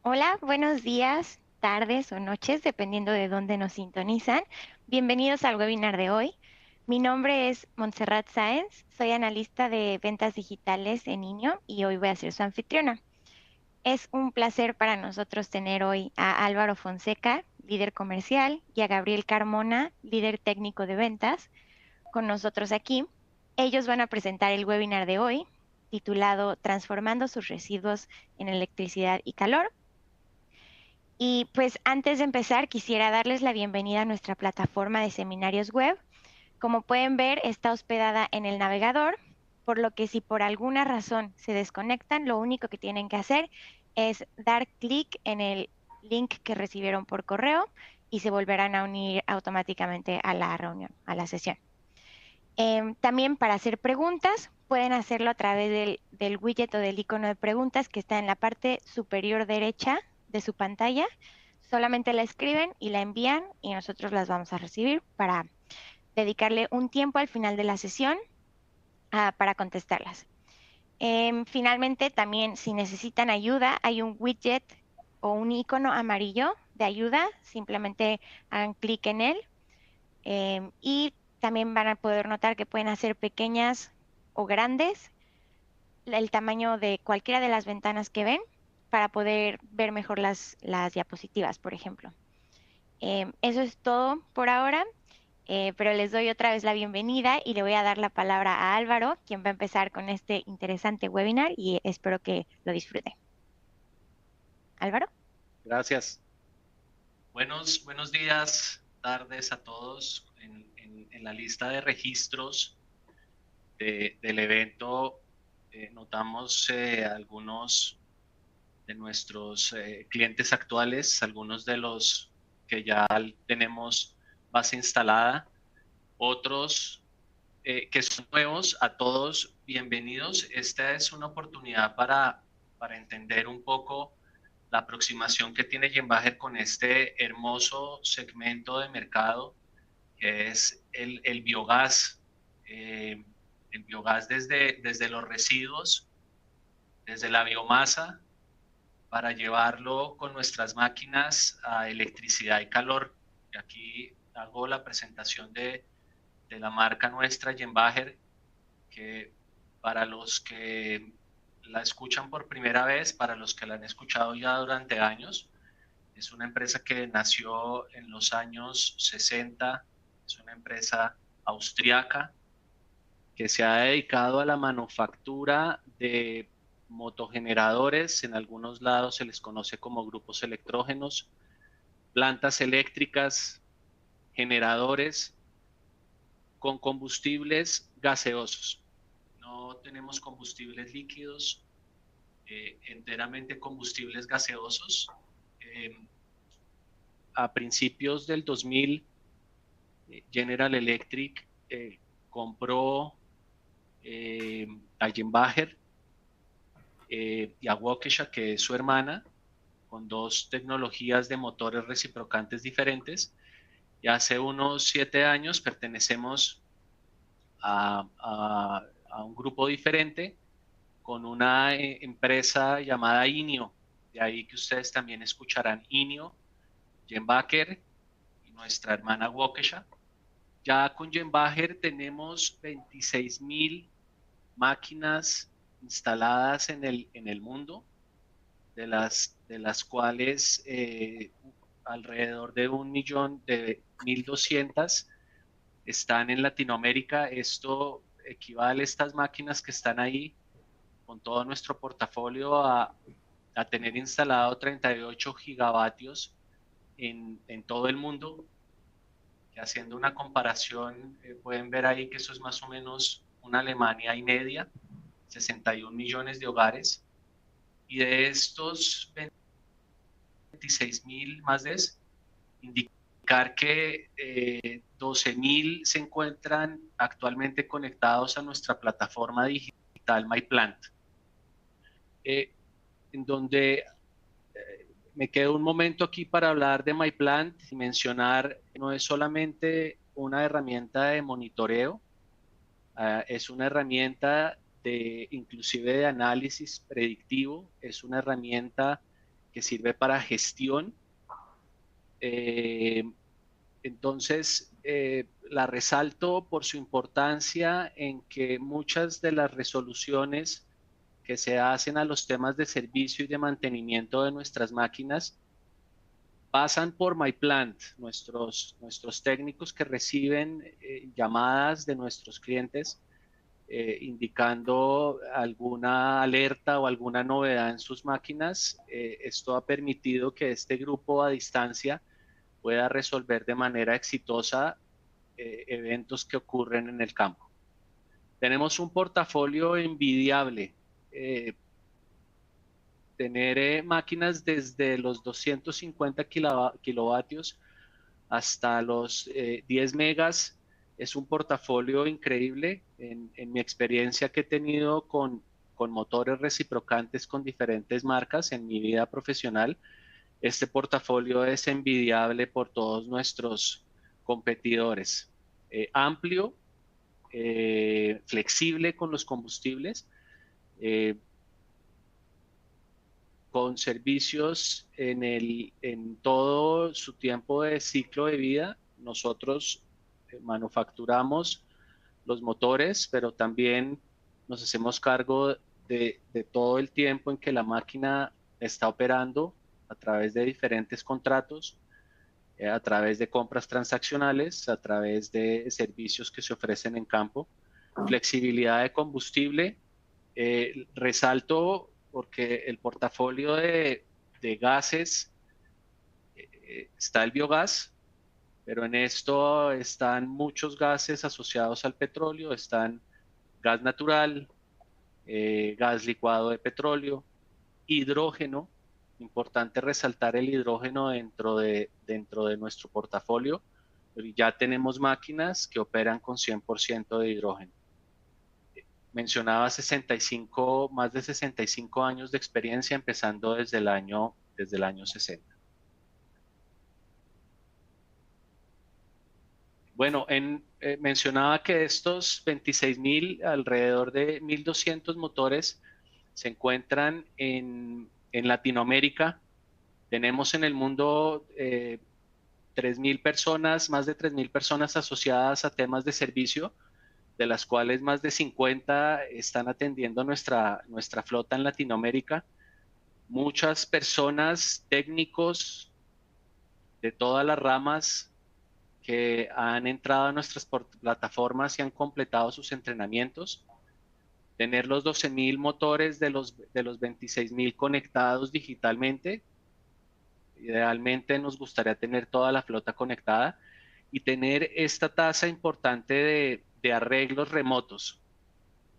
Hola, buenos días, tardes o noches, dependiendo de dónde nos sintonizan. Bienvenidos al webinar de hoy. Mi nombre es Montserrat Sáenz, soy analista de ventas digitales en INEO y hoy voy a ser su anfitriona. Es un placer para nosotros tener hoy a Álvaro Fonseca, líder comercial, y a Gabriel Carmona, líder técnico de ventas, con nosotros aquí. Ellos van a presentar el webinar de hoy, titulado Transformando sus residuos en electricidad y calor. Y pues antes de empezar, quisiera darles la bienvenida a nuestra plataforma de seminarios web. Como pueden ver, está hospedada en el navegador, por lo que si por alguna razón se desconectan, lo único que tienen que hacer es dar clic en el link que recibieron por correo y se volverán a unir automáticamente a la reunión, a la sesión. También para hacer preguntas, pueden hacerlo a través del widget o del icono de preguntas que está en la parte superior derecha de su pantalla. Solamente la escriben y la envían y nosotros las vamos a recibir para dedicarle un tiempo al final de la sesión para contestarlas. Finalmente, también si necesitan ayuda, hay un widget o un icono amarillo de ayuda. Simplemente hagan clic en él y también van a poder notar que pueden hacer pequeñas o grandes el tamaño de cualquiera de las ventanas que ven para poder ver mejor las diapositivas, por ejemplo. Eso es todo por ahora, pero les doy otra vez la bienvenida y le voy a dar la palabra a Álvaro, quien va a empezar con este interesante webinar y espero que lo disfruten. Álvaro. Gracias. Buenos días, tardes a todos. En la lista de registros del evento notamos algunos de nuestros clientes actuales, algunos de los que ya tenemos base instalada, otros que son nuevos. A todos, bienvenidos. Esta es una oportunidad para entender un poco la aproximación que tiene Jenbacher con este hermoso segmento de mercado que es el biogás. El biogás desde los residuos, desde la biomasa, para llevarlo con nuestras máquinas a electricidad y calor. Y aquí hago la presentación de la marca nuestra, Jenbacher, que para los que la escuchan por primera vez, para los que la han escuchado ya durante años, es una empresa que nació en los años 60, es una empresa austriaca que se ha dedicado a la manufactura de motogeneradores, en algunos lados se les conoce como grupos electrógenos, plantas eléctricas, generadores con combustibles gaseosos. No tenemos combustibles líquidos, enteramente combustibles gaseosos. Eh, a principios del 2000, General Electric compró a Jenbacher y a Waukesha, que es su hermana, con dos tecnologías de motores reciprocantes diferentes. Y hace unos 7 años pertenecemos a un grupo diferente con una empresa llamada INEO. De ahí que ustedes también escucharán INEO, Jenbacher y nuestra hermana Waukesha. Ya con Jenbacher tenemos 26.000 máquinas instaladas en el mundo, de las cuales alrededor de 1.000.000, de 1.200 están en Latinoamérica. Esto equivale a estas máquinas que están ahí con todo nuestro portafolio a tener instalado 38 gigavatios en todo el mundo. Que haciendo una comparación, pueden ver ahí que eso es más o menos una Alemania y media, 61 millones de hogares. Y de estos 26.000 más de indicar que 12.000 se encuentran actualmente conectados a nuestra plataforma digital MyPlant, en donde me quedo un momento aquí para hablar de MyPlant y mencionar, no es solamente una herramienta de monitoreo, es una herramienta inclusive de análisis predictivo, es una herramienta que sirve para gestión. Entonces, la resalto por su importancia en que muchas de las resoluciones que se hacen a los temas de servicio y de mantenimiento de nuestras máquinas pasan por MyPlant, nuestros técnicos que reciben llamadas de nuestros clientes indicando alguna alerta o alguna novedad en sus máquinas. Esto ha permitido que este grupo a distancia pueda resolver de manera exitosa eventos que ocurren en el campo. Tenemos un portafolio envidiable. Tener máquinas desde los 250 kilovatios hasta los 10 megas es un portafolio increíble. En mi experiencia que he tenido con motores reciprocantes con diferentes marcas en mi vida profesional, este portafolio es envidiable por todos nuestros competidores. Amplio, flexible con los combustibles, con servicios en todo su tiempo de ciclo de vida. Nosotros manufacturamos los motores, pero también nos hacemos cargo de todo el tiempo en que la máquina está operando a través de diferentes contratos, a través de compras transaccionales, a través de servicios que se ofrecen en campo. Flexibilidad de combustible. Resalto porque el portafolio de gases está el biogás, pero en esto están muchos gases asociados al petróleo, están gas natural, gas licuado de petróleo, hidrógeno. Importante resaltar el hidrógeno dentro de nuestro portafolio. Ya tenemos máquinas que operan con 100% de hidrógeno. Mencionaba más de 65 años de experiencia, empezando desde el año 60. Bueno, mencionaba que estos 26.000, alrededor de 1.200 motores se encuentran en Latinoamérica. Tenemos en el mundo 3.000 personas, más de 3.000 personas asociadas a temas de servicio, de las cuales más de 50 están atendiendo nuestra flota en Latinoamérica. Muchas personas, técnicos de todas las ramas que han entrado a nuestras plataformas y han completado sus entrenamientos. Tener los 12.000 motores de los 26.000 conectados digitalmente. Idealmente nos gustaría tener toda la flota conectada y tener esta tasa importante de arreglos remotos,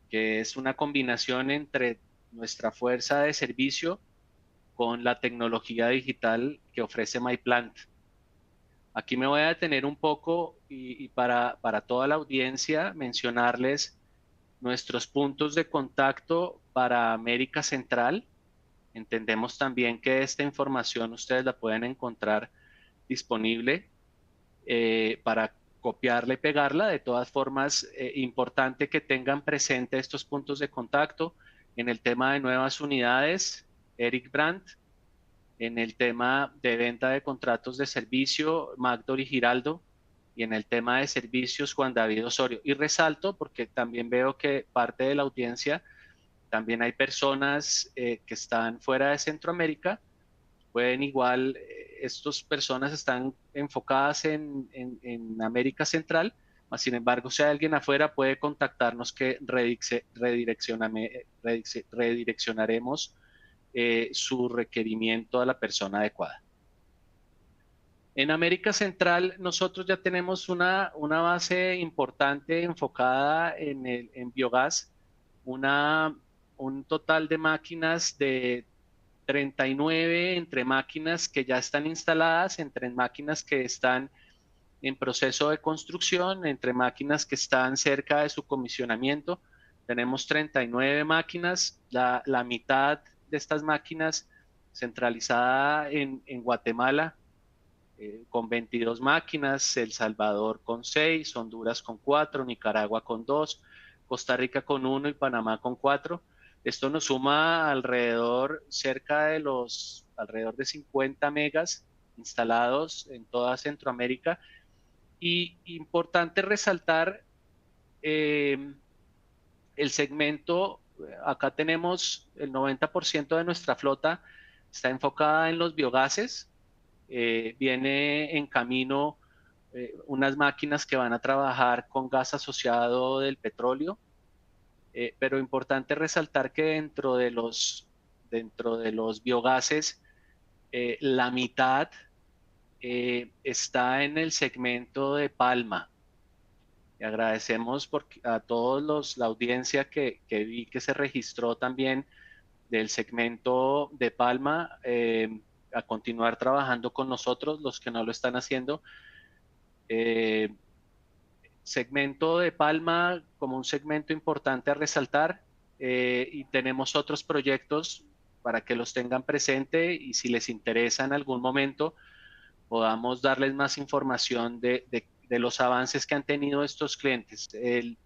que es una combinación entre nuestra fuerza de servicio con la tecnología digital que ofrece MyPlant. Aquí me voy a detener un poco y para toda la audiencia mencionarles nuestros puntos de contacto para América Central. Entendemos también que esta información ustedes la pueden encontrar disponible para copiarla y pegarla. De todas formas, importante que tengan presente estos puntos de contacto. En el tema de nuevas unidades, Eric Brandt. En el tema de venta de contratos de servicio, Magdori Giraldo. Y en el tema de servicios, Juan David Osorio. Y resalto, porque también veo que parte de la audiencia, también hay personas que están fuera de Centroamérica. Pueden igual, estas personas están enfocadas en América Central, mas sin embargo, si hay alguien afuera, puede contactarnos que redireccionaremos su requerimiento a la persona adecuada. En América Central, nosotros ya tenemos una base importante enfocada en biogás, un total de máquinas de 39 entre máquinas que ya están instaladas, entre máquinas que están en proceso de construcción, entre máquinas que están cerca de su comisionamiento. Tenemos 39 máquinas, la mitad de estas máquinas centralizada en Guatemala, con 22 máquinas, El Salvador con 6, Honduras con 4, Nicaragua con 2, Costa Rica con 1 y Panamá con 4. Esto nos suma alrededor de 50 megas instalados en toda Centroamérica. Y importante resaltar el segmento, acá tenemos el 90% de nuestra flota está enfocada en los biogases. Viene en camino unas máquinas que van a trabajar con gas asociado del petróleo, pero importante resaltar que dentro de los biogases, la mitad está en el segmento de palma. Y agradecemos a todos la audiencia que vi que se registró también del segmento de palma, a continuar trabajando con nosotros, los que no lo están haciendo. Segmento de palma como un segmento importante a resaltar, y tenemos otros proyectos para que los tengan presente y si les interesa en algún momento podamos darles más información de los avances que han tenido estos clientes en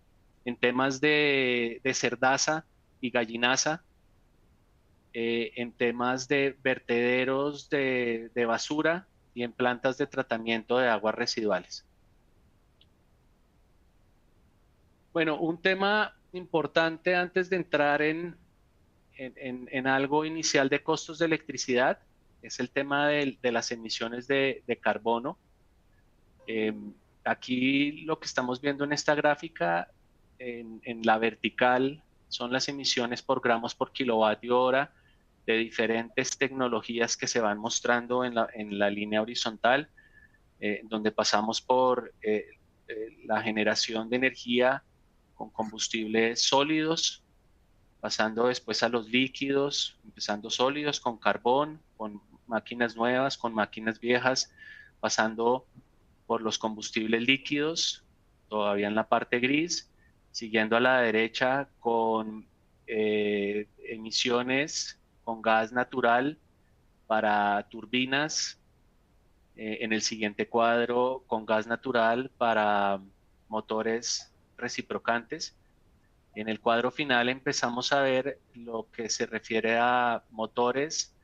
temas de cerdaza y gallinaza, en temas de vertederos de basura y en plantas de tratamiento de aguas residuales. Bueno, un tema importante antes de entrar en algo inicial de costos de electricidad es el tema de las emisiones de carbono. Aquí lo que estamos viendo en esta gráfica, en la vertical, son las emisiones por gramos por kilovatio hora de diferentes tecnologías que se van mostrando en la línea horizontal, donde pasamos por la generación de energía con combustibles sólidos, pasando después a los líquidos, empezando sólidos con carbón, con máquinas nuevas, con máquinas viejas, pasando por los combustibles líquidos, todavía en la parte gris, siguiendo a la derecha con emisiones con gas natural para turbinas, en el siguiente cuadro con gas natural para motores reciprocantes. En el cuadro final empezamos a ver lo que se refiere a motores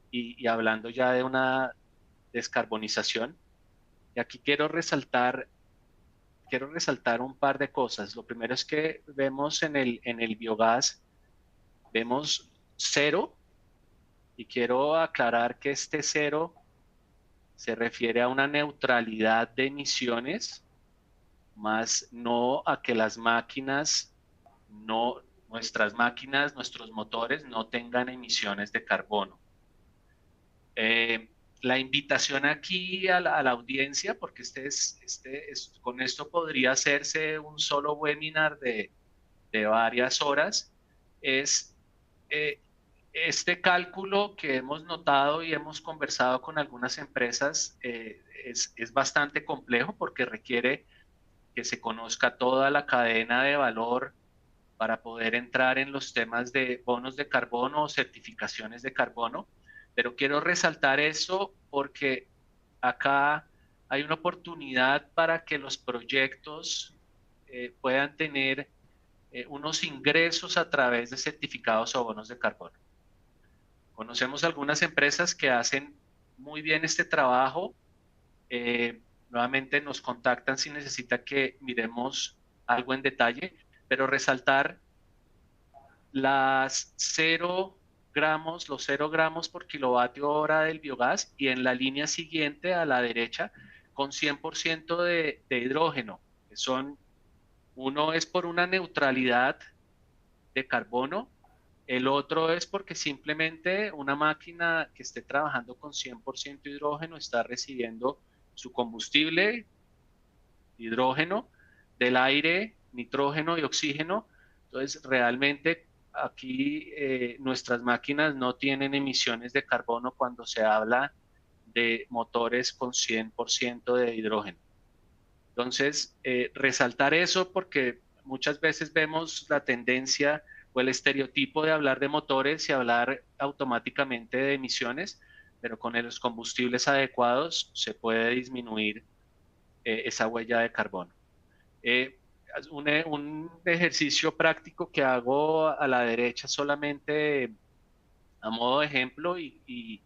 y hablando ya de una descarbonización. Y aquí quiero resaltar un par de cosas. Lo primero es que vemos en el biogás, vemos cero, y quiero aclarar que este cero se refiere a una neutralidad de emisiones, más no a que las máquinas, nuestras máquinas, nuestros motores no tengan emisiones de carbono. La invitación aquí a la audiencia, porque con esto podría hacerse un solo webinar de varias horas, es este cálculo que hemos notado y hemos conversado con algunas empresas. Es bastante complejo porque requiere que se conozca toda la cadena de valor para poder entrar en los temas de bonos de carbono o certificaciones de carbono. Pero quiero resaltar eso porque acá hay una oportunidad para que los proyectos puedan tener unos ingresos a través de certificados o bonos de carbono. Conocemos algunas empresas que hacen muy bien este trabajo. Nuevamente nos contactan si necesita que miremos algo en detalle, pero resaltar los 0 gramos por kilovatio hora del biogás, y en la línea siguiente a la derecha con 100% de hidrógeno, que uno es por una neutralidad de carbono, el otro es porque simplemente una máquina que esté trabajando con 100% hidrógeno está recibiendo su combustible, hidrógeno, del aire, nitrógeno y oxígeno. Entonces, realmente aquí nuestras máquinas no tienen emisiones de carbono cuando se habla de motores con 100% de hidrógeno. Entonces, resaltar eso porque muchas veces vemos la tendencia o el estereotipo de hablar de motores y hablar automáticamente de emisiones, pero con los combustibles adecuados se puede disminuir esa huella de carbono. un ejercicio práctico que hago a la derecha solamente a modo de ejemplo y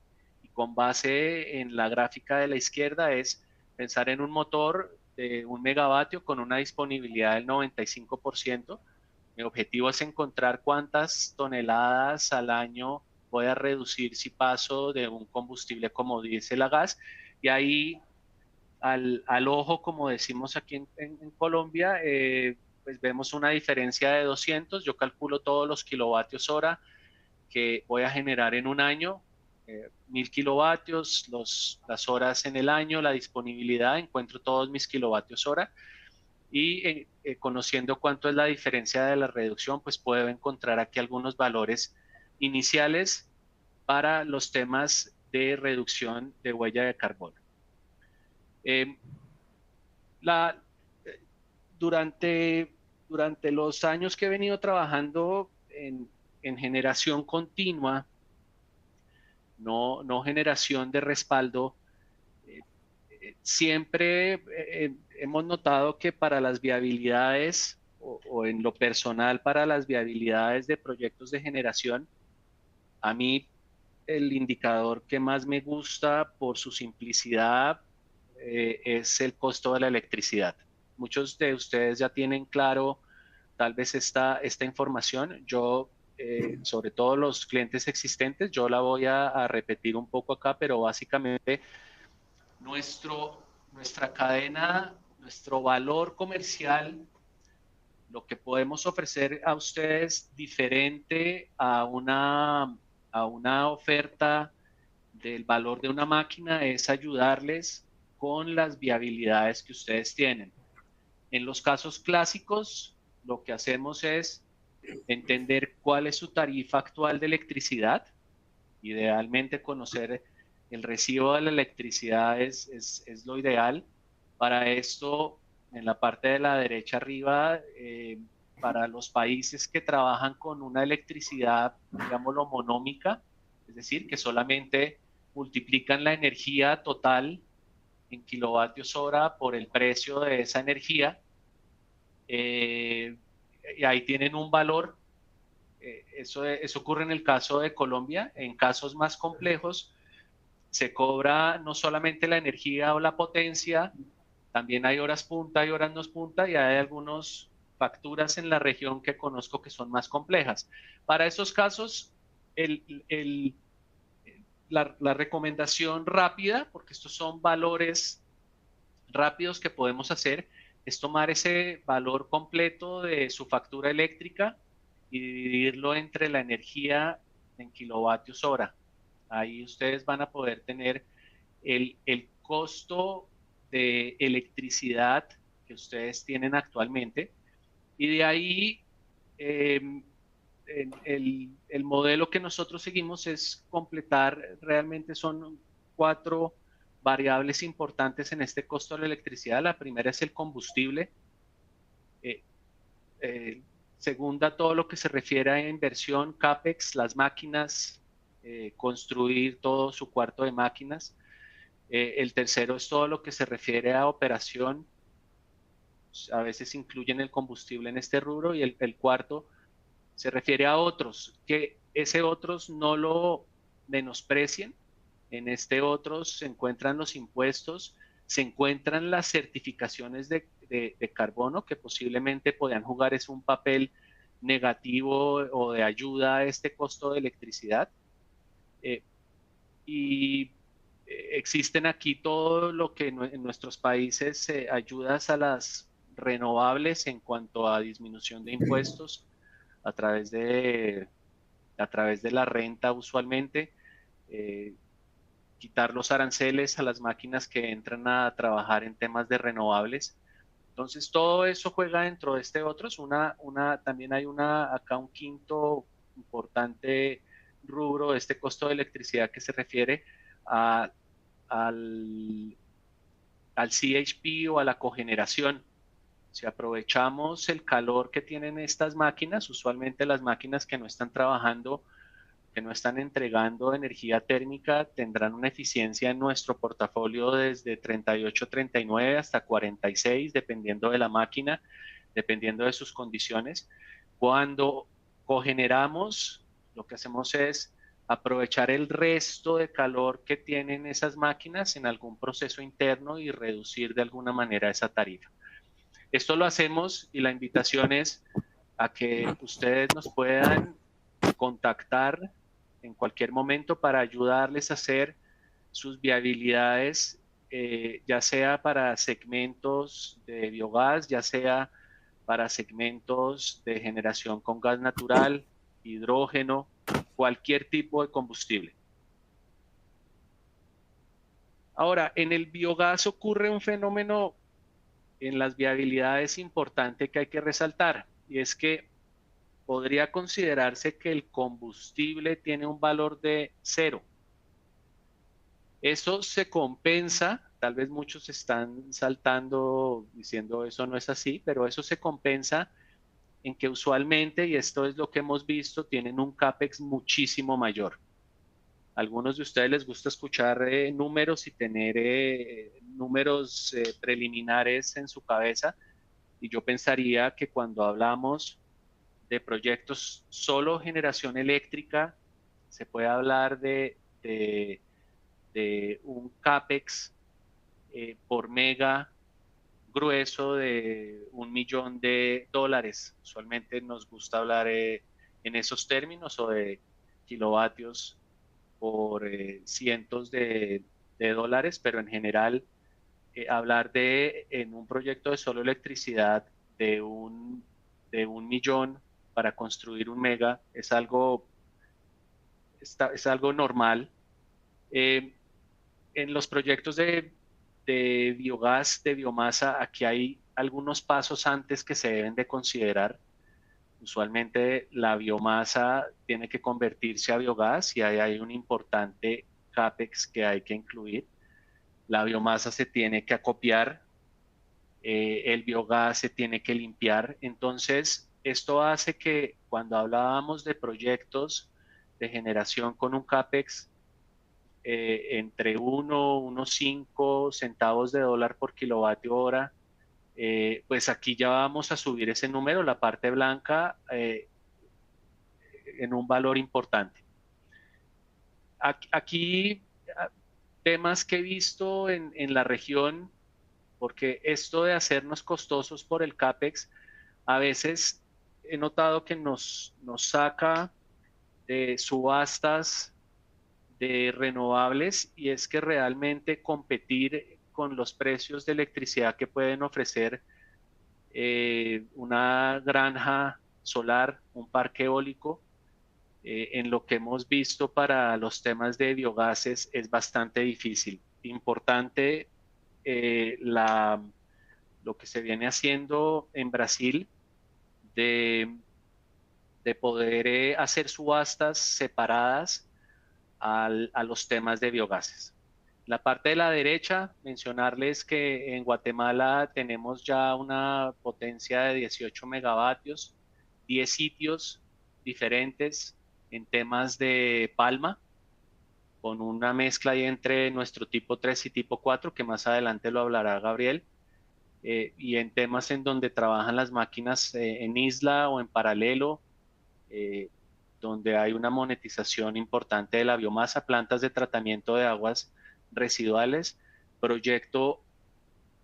con base en la gráfica de la izquierda es pensar en un motor de 1 megavatio con una disponibilidad del 95%. Mi objetivo es encontrar cuántas toneladas al año voy a reducir si paso de un combustible como diésel a gas. Y ahí al ojo, como decimos aquí en Colombia, pues vemos una diferencia de 200. Yo calculo todos los kilovatios hora que voy a generar en un año, 1000 kilovatios, las horas en el año, la disponibilidad, encuentro todos mis kilovatios hora y conociendo cuánto es la diferencia de la reducción, pues puedo encontrar aquí algunos valores iniciales para los temas de reducción de huella de carbono. Eh, la, durante, durante los años que he venido trabajando en generación continua, no generación de respaldo, siempre hemos notado que para las viabilidades o en lo personal para las viabilidades de proyectos de generación, a mí el indicador que más me gusta por su simplicidad es el costo de la electricidad. Muchos de ustedes ya tienen claro tal vez esta información. Yo, sobre todo los clientes existentes, yo la voy a repetir un poco acá, pero básicamente nuestra cadena, nuestro valor comercial, lo que podemos ofrecer a ustedes diferente a una oferta del valor de una máquina es ayudarles con las viabilidades que ustedes tienen. En los casos clásicos, lo que hacemos es entender cuál es su tarifa actual de electricidad, idealmente conocer el recibo de la electricidad es lo ideal. Para esto, en la parte de la derecha arriba, para los países que trabajan con una electricidad, digámoslo, monómica, es decir, que solamente multiplican la energía total en kilovatios hora por el precio de esa energía, y ahí tienen un valor. Eso ocurre en el caso de Colombia. En casos más complejos, se cobra no solamente la energía o la potencia, también hay horas punta y horas no punta, y hay algunas facturas en la región que conozco que son más complejas. Para esos casos, el, el, la recomendación rápida, porque estos son valores rápidos que podemos hacer, es tomar ese valor completo de su factura eléctrica y dividirlo entre la energía en kilovatios hora. Ahí ustedes van a poder tener el costo de electricidad que ustedes tienen actualmente, y de ahí el modelo que nosotros seguimos es completar, realmente son 4 variables importantes en este costo de la electricidad. La primera es el combustible. Eh, Segunda, todo lo que se refiere a inversión, CAPEX, las máquinas, construir todo su cuarto de máquinas. El tercero es todo lo que se refiere a operación. A veces incluyen el combustible en este rubro. Y el cuarto se refiere a otros, que ese otros no lo menosprecien. En este otros se encuentran los impuestos, se encuentran las certificaciones de carbono que posiblemente podrían jugar es un papel negativo o de ayuda a este costo de electricidad. Y existen aquí todo lo que en nuestros países ayudas a las renovables en cuanto a disminución de impuestos a través de la renta usualmente, quitar los aranceles a las máquinas que entran a trabajar en temas de renovables. Entonces todo eso juega dentro de este otro. También hay acá un quinto importante rubro de este costo de electricidad que se refiere a, al, al CHP o a la cogeneración. Si aprovechamos el calor que tienen estas máquinas, usualmente las máquinas que no están trabajando, que no están entregando energía térmica, tendrán una eficiencia en nuestro portafolio desde 38, 39 hasta 46, dependiendo de la máquina. dependiendo de sus condiciones. Cuando cogeneramos, lo que hacemos es aprovechar el resto de calor que tienen esas máquinas en algún proceso interno y reducir de alguna manera esa tarifa. Esto lo hacemos y la invitación es a que ustedes nos puedan contactar en cualquier momento para ayudarles a hacer sus viabilidades, ya sea para segmentos de biogás, ya sea para segmentos de generación con gas natural, hidrógeno, cualquier tipo de combustible. Ahora, en el biogás ocurre un fenómeno en las viabilidades importante que hay que resaltar, y es que podría considerarse que el combustible tiene un valor de cero. Eso se compensa, tal vez muchos están saltando diciendo eso no es así, pero eso se compensa en que usualmente, y esto es lo que hemos visto, tienen un CAPEX muchísimo mayor. A algunos de ustedes les gusta escuchar números y tener números preliminares en su cabeza, y yo pensaría que cuando hablamos de proyectos solo generación eléctrica, se puede hablar de un CAPEX por mega grueso de $1.000.000. Usualmente nos gusta hablar en esos términos o de kilovatios por cientos de dólares, pero en general hablar en un proyecto de solo electricidad de un millón para construir un mega es algo normal. En los proyectos de biogás, de biomasa, aquí hay algunos pasos antes que se deben de considerar. Usualmente la biomasa tiene que convertirse a biogás y ahí hay un importante CAPEX que hay que incluir. La biomasa se tiene que acopiar, el biogás se tiene que limpiar. Entonces, esto hace que cuando hablábamos de proyectos de generación con un CAPEX entre 1,5 centavos de dólar por kilovatio hora, pues aquí ya vamos a subir ese número, la parte blanca, en un valor importante. Aquí temas que he visto en la región, porque esto de hacernos costosos por el CAPEX, a veces he notado que nos saca de subastas de renovables, y es que realmente competir con los precios de electricidad que pueden ofrecer una granja solar, un parque eólico, en lo que hemos visto para los temas de biogases es bastante difícil. Importante lo que se viene haciendo en Brasil de, de poder hacer subastas separadas a los temas de biogases. La parte de la derecha, mencionarles que en Guatemala tenemos ya una potencia de 18 megavatios, 10 sitios diferentes en temas de palma, con una mezcla ahí entre nuestro tipo 3 y tipo 4, que más adelante lo hablará Gabriel, y en temas en donde trabajan las máquinas en isla o en paralelo, eh, donde hay una monetización importante de la biomasa, plantas de tratamiento de aguas residuales, proyecto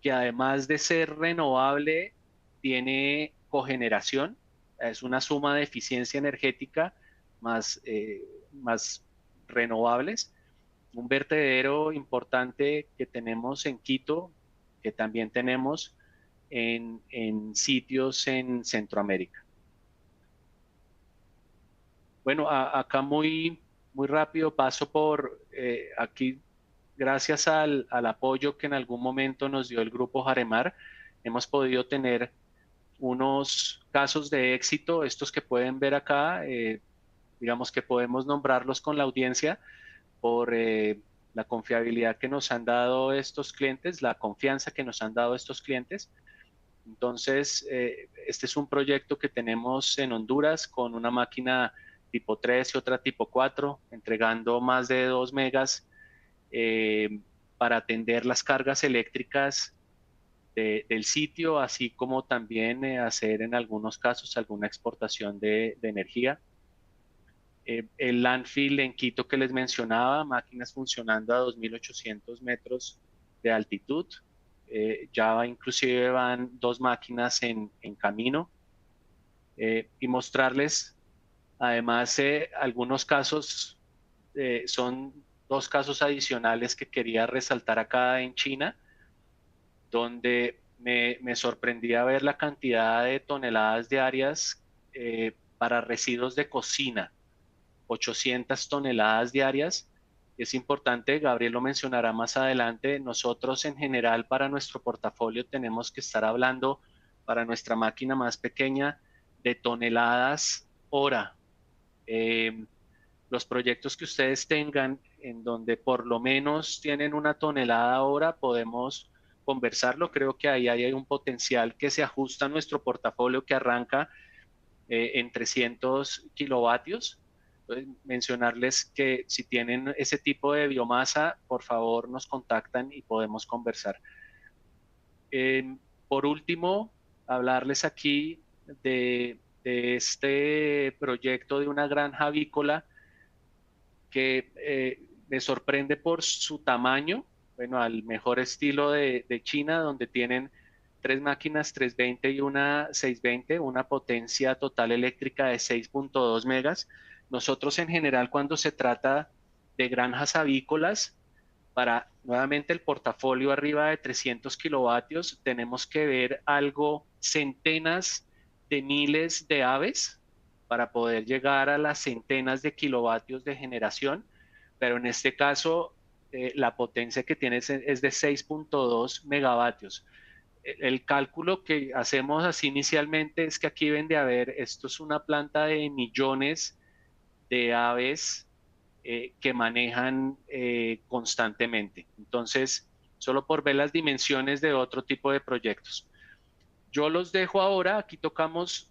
que además de ser renovable, tiene cogeneración, es una suma de eficiencia energética más renovables. Un vertedero importante que tenemos en Quito, que también tenemos en sitios en Centroamérica. Bueno, acá muy rápido paso por aquí, gracias al apoyo que en algún momento nos dio el grupo Jaremar, hemos podido tener unos casos de éxito, estos que pueden ver acá, digamos que podemos nombrarlos con la audiencia por la confiabilidad que nos han dado estos clientes, la confianza que nos han dado estos clientes. Entonces, este es un proyecto que tenemos en Honduras con una máquina tipo 3 y otra tipo 4, entregando más de 2 megas para atender las cargas eléctricas del sitio, así como también hacer en algunos casos alguna exportación de energía. El landfill en Quito que les mencionaba, máquinas funcionando a 2.800 metros de altitud. Ya inclusive van 2 máquinas en camino. Y mostrarles además algunos casos, son 2 casos adicionales que quería resaltar acá en China, donde me sorprendía ver la cantidad de toneladas diarias para residuos de cocina, 800 toneladas diarias. Es importante, Gabriel lo mencionará más adelante, nosotros en general para nuestro portafolio tenemos que estar hablando para nuestra máquina más pequeña de toneladas hora. Los proyectos que ustedes tengan en donde por lo menos tienen 1 tonelada hora, podemos conversarlo. Creo que ahí hay un potencial que se ajusta a nuestro portafolio que arranca en 300 kilovatios. Entonces, mencionarles que si tienen ese tipo de biomasa, por favor nos contactan y podemos conversar. Por último, hablarles aquí de este proyecto de una granja avícola que me sorprende por su tamaño, bueno, al mejor estilo de China, donde tienen 3 máquinas 320 y una 620, una potencia total eléctrica de 6.2 megas. Nosotros en general cuando se trata de granjas avícolas, para nuevamente el portafolio arriba de 300 kilovatios, tenemos que ver algo, centenas de miles de aves para poder llegar a las centenas de kilovatios de generación, pero en este caso la potencia que tiene es de 6.2 megavatios. El cálculo que hacemos así inicialmente es que aquí deben de haber, esto es una planta de millones de aves que manejan constantemente. Entonces, solo por ver las dimensiones de otro tipo de proyectos. Yo los dejo ahora, aquí tocamos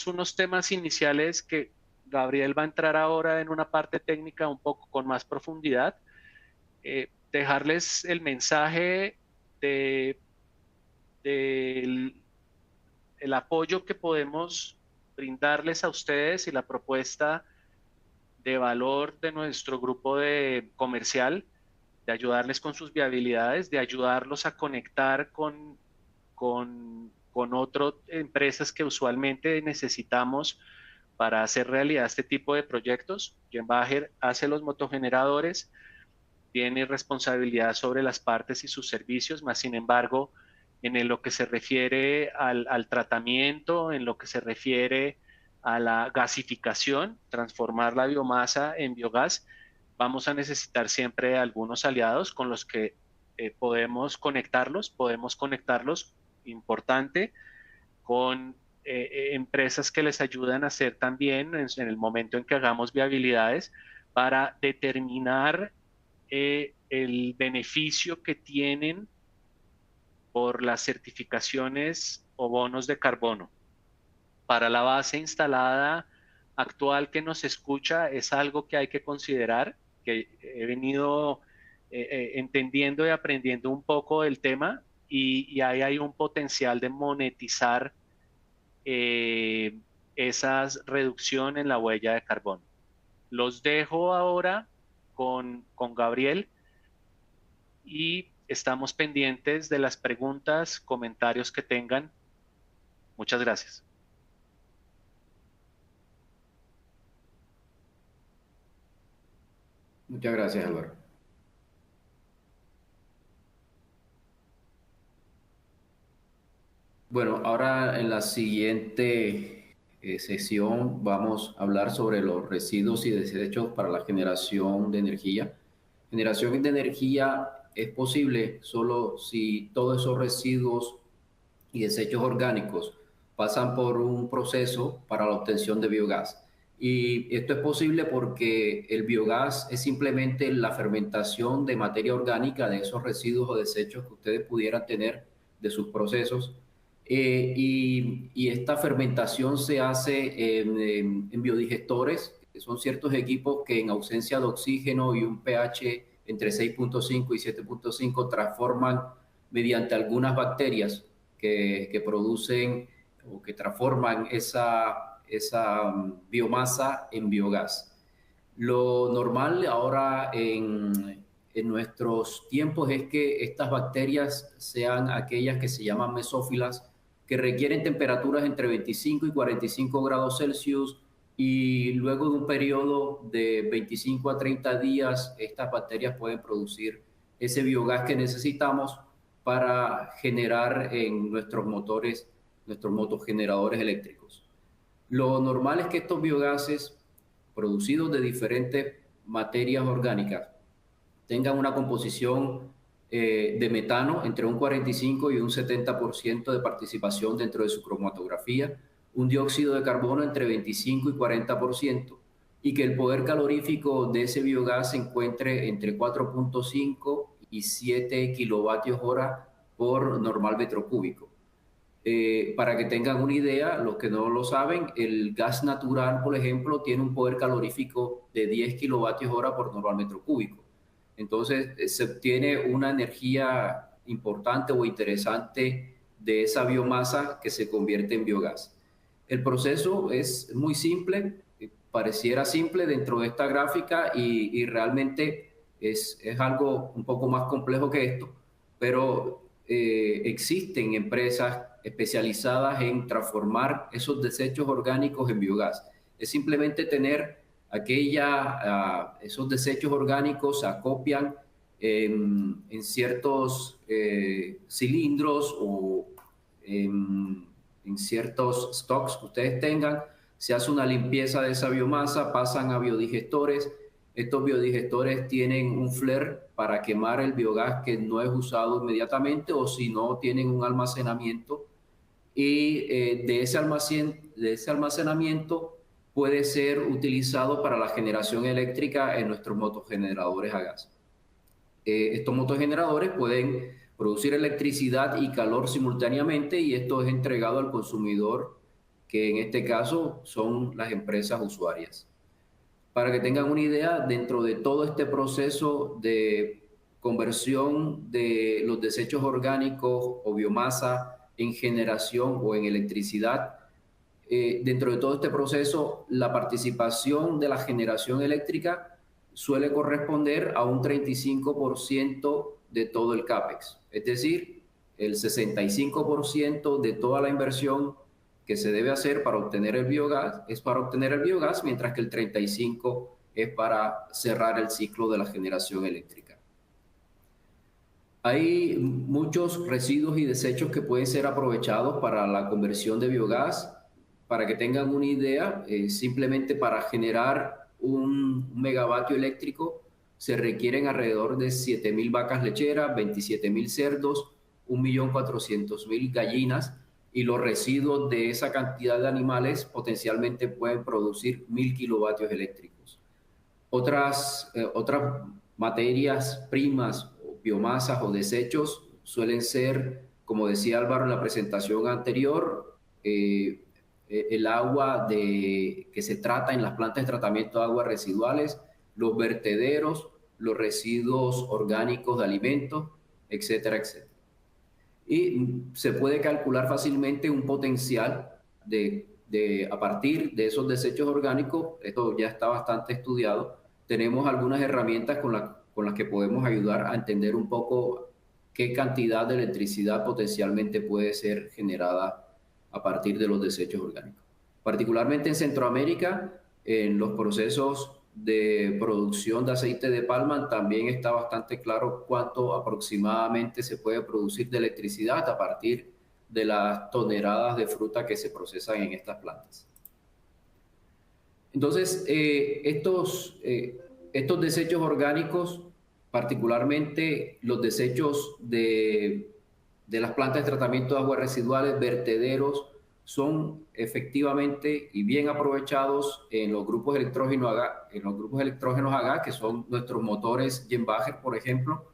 unos temas iniciales que Gabriel va a entrar ahora en una parte técnica un poco con más profundidad. Dejarles el mensaje del el apoyo que podemos brindarles a ustedes y la propuesta de valor de nuestro grupo de comercial, de ayudarles con sus viabilidades, de ayudarlos a conectar con otras empresas que usualmente necesitamos para hacer realidad este tipo de proyectos. Jenbacher hace los motogeneradores, tiene responsabilidad sobre las partes y sus servicios, más sin embargo, en lo que se refiere al tratamiento, en lo que se refiere a la gasificación, transformar la biomasa en biogás, vamos a necesitar siempre algunos aliados con los que podemos conectarlos, importante, con empresas que les ayudan a hacer también en el momento en que hagamos viabilidades para determinar el beneficio que tienen por las certificaciones o bonos de carbono. Para la base instalada actual que nos escucha es algo que hay que considerar, que he venido entendiendo y aprendiendo un poco del tema y ahí hay un potencial de monetizar esa reducción en la huella de carbono. Los dejo ahora con Gabriel y estamos pendientes de las preguntas, comentarios que tengan. Muchas gracias. Muchas gracias, Álvaro. Bueno, ahora en la siguiente sesión vamos a hablar sobre los residuos y desechos para la generación de energía. Generación de energía es posible solo si todos esos residuos y desechos orgánicos pasan por un proceso para la obtención de biogás. Y esto es posible porque el biogás es simplemente la fermentación de materia orgánica de esos residuos o desechos que ustedes pudieran tener de sus procesos. Y esta fermentación se hace en biodigestores, que son ciertos equipos que en ausencia de oxígeno y un pH entre 6.5 y 7.5 transforman mediante algunas bacterias que producen o que transforman esa biomasa en biogás. Lo normal ahora en nuestros tiempos es que estas bacterias sean aquellas que se llaman mesófilas, que requieren temperaturas entre 25 y 45 grados Celsius, y luego de un periodo de 25 a 30 días, estas bacterias pueden producir ese biogás que necesitamos para generar en nuestros motores, nuestros motogeneradores eléctricos. Lo normal es que estos biogases producidos de diferentes materias orgánicas tengan una composición de metano entre un 45 y un 70% de participación dentro de su cromatografía, un dióxido de carbono entre 25 y 40%, y que el poder calorífico de ese biogás se encuentre entre 4.5 y 7 kilovatios hora por normal metro cúbico. Para que tengan una idea, los que no lo saben, el gas natural, por ejemplo, tiene un poder calorífico de 10 kilovatios hora por normal metro cúbico. Entonces, se obtiene una energía importante o interesante de esa biomasa que se convierte en biogás. El proceso es muy simple, pareciera simple dentro de esta gráfica y realmente es algo un poco más complejo que esto, pero existen empresas especializadas en transformar esos desechos orgánicos en biogás. Es simplemente tener esos desechos orgánicos se acopian en ciertos cilindros o en ciertos stocks que ustedes tengan, se hace una limpieza de esa biomasa, pasan a biodigestores. Estos biodigestores tienen un flare para quemar el biogás que no es usado inmediatamente, o si no, tienen un almacenamiento, y de ese almacenamiento puede ser utilizado para la generación eléctrica en nuestros motogeneradores a gas. Estos motogeneradores pueden producir electricidad y calor simultáneamente, y esto es entregado al consumidor, que en este caso son las empresas usuarias. Para que tengan una idea, dentro de todo este proceso de conversión de los desechos orgánicos o biomasa en generación o en electricidad, dentro de todo este proceso, la participación de la generación eléctrica suele corresponder a un 35% de todo el CAPEX. Es decir, el 65% de toda la inversión que se debe hacer para obtener el biogás es para obtener el biogás, mientras que el 35% es para cerrar el ciclo de la generación eléctrica. Hay muchos residuos y desechos que pueden ser aprovechados para la conversión de biogás. Para que tengan una idea, simplemente para generar un megavatio eléctrico se requieren alrededor de 7.000 vacas lecheras, 27.000 cerdos, 1.400.000 gallinas, y los residuos de esa cantidad de animales potencialmente pueden producir 1.000 kilovatios eléctricos. Otras materias primas, o biomasas o desechos suelen ser, como decía Álvaro en la presentación anterior, el agua que se trata en las plantas de tratamiento de aguas residuales, los vertederos, los residuos orgánicos de alimentos, etcétera, etcétera. Y se puede calcular fácilmente un potencial a partir de esos desechos orgánicos. Esto ya está bastante estudiado. Tenemos algunas herramientas con las que podemos ayudar a entender un poco qué cantidad de electricidad potencialmente puede ser generada a partir de los desechos orgánicos. Particularmente en Centroamérica, en los procesos de producción de aceite de palma, también está bastante claro cuánto aproximadamente se puede producir de electricidad a partir de las toneladas de fruta que se procesan en estas plantas. Entonces, estos desechos orgánicos, particularmente los desechos de las plantas de tratamiento de aguas residuales, vertederos, son efectivamente y bien aprovechados en los grupos electrógenos a gas, que son nuestros motores Jenbacher, por ejemplo.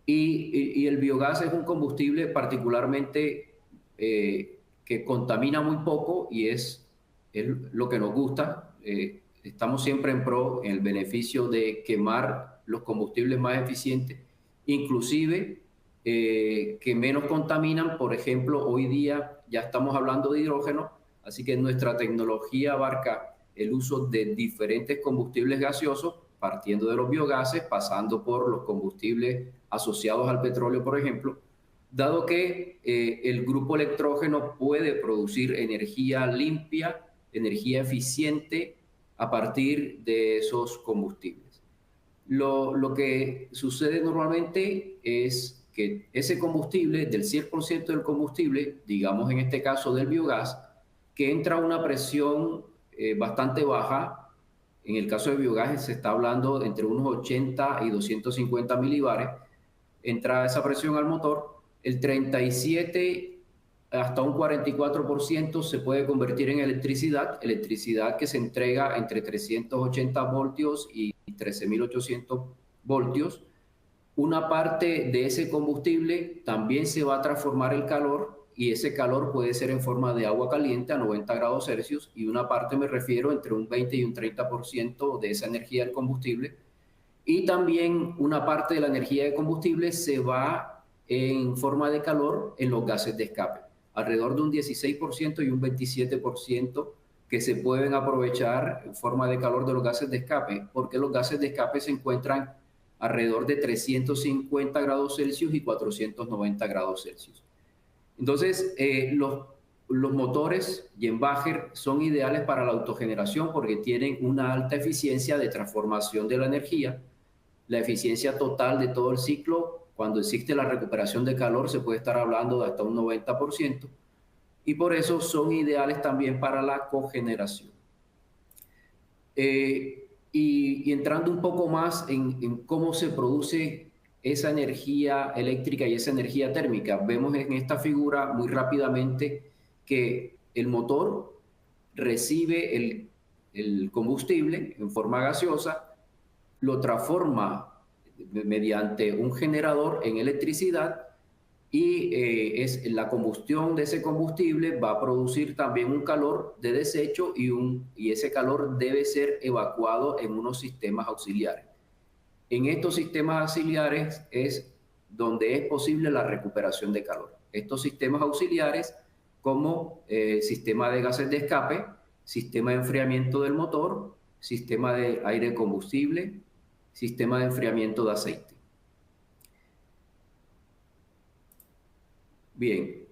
Y el biogás es un combustible particularmente que contamina muy poco, y es lo que nos gusta. Estamos siempre en pro, en el beneficio de quemar los combustibles más eficientes. Inclusive que menos contaminan. Por ejemplo, hoy día ya estamos hablando de hidrógeno, así que nuestra tecnología abarca el uso de diferentes combustibles gaseosos, partiendo de los biogases, pasando por los combustibles asociados al petróleo, por ejemplo, dado que el grupo electrógeno puede producir energía limpia, energía eficiente a partir de esos combustibles. Lo que sucede normalmente es que ese combustible, del 100% del combustible, digamos en este caso del biogás, que entra a una presión bastante baja. En el caso de biogás se está hablando entre unos 80 y 250 milibares, entra esa presión al motor, el 37 hasta un 44% se puede convertir en electricidad que se entrega entre 380 voltios y 13.800 voltios. Una parte de ese combustible también se va a transformar en calor, y ese calor puede ser en forma de agua caliente a 90 grados Celsius, y una parte, me refiero, entre un 20 y un 30% de esa energía del combustible. Y también una parte de la energía de combustible se va en forma de calor en los gases de escape, alrededor de un 16% y un 27% que se pueden aprovechar en forma de calor de los gases de escape, porque los gases de escape se encuentran alrededor de 350 grados Celsius y 490 grados Celsius. Entonces, los motores Jenbacher son ideales para la autogeneración porque tienen una alta eficiencia de transformación de la energía. La eficiencia total de todo el ciclo, cuando existe la recuperación de calor, se puede estar hablando de hasta un 90%, y por eso son ideales también para la cogeneración. Y entrando un poco más en cómo se produce esa energía eléctrica y esa energía térmica, vemos en esta figura muy rápidamente que el motor recibe el combustible en forma gaseosa, lo transforma mediante un generador en electricidad, y la combustión de ese combustible va a producir también un calor de desecho, y ese calor debe ser evacuado en unos sistemas auxiliares. En estos sistemas auxiliares es donde es posible la recuperación de calor. Estos sistemas auxiliares, como sistema de gases de escape, sistema de enfriamiento del motor, sistema de aire combustible, sistema de enfriamiento de aceite. Bien,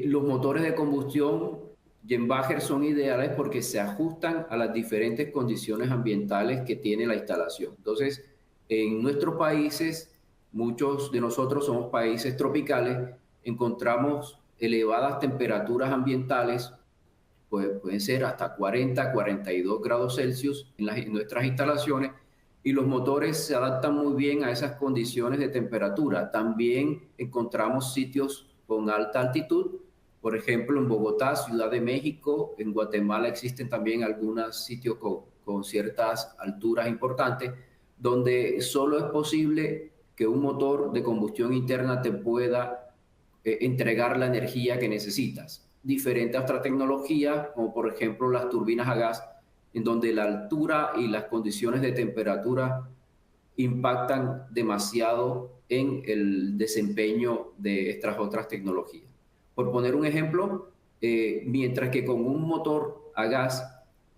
los motores de combustión Jenbacher son ideales porque se ajustan a las diferentes condiciones ambientales que tiene la instalación. Entonces, en nuestros países, muchos de nosotros somos países tropicales, encontramos elevadas temperaturas ambientales, pues pueden ser hasta 40, 42 grados Celsius en nuestras instalaciones, y los motores se adaptan muy bien a esas condiciones de temperatura. También encontramos sitios con alta altitud, por ejemplo en Bogotá, Ciudad de México, en Guatemala existen también algunos sitios con ciertas alturas importantes, donde solo es posible que un motor de combustión interna te pueda entregar la energía que necesitas. Diferentes otras tecnologías, como por ejemplo las turbinas a gas, en donde la altura y las condiciones de temperatura impactan demasiado en el desempeño de estas otras tecnologías. Por poner un ejemplo, mientras que con un motor a gas,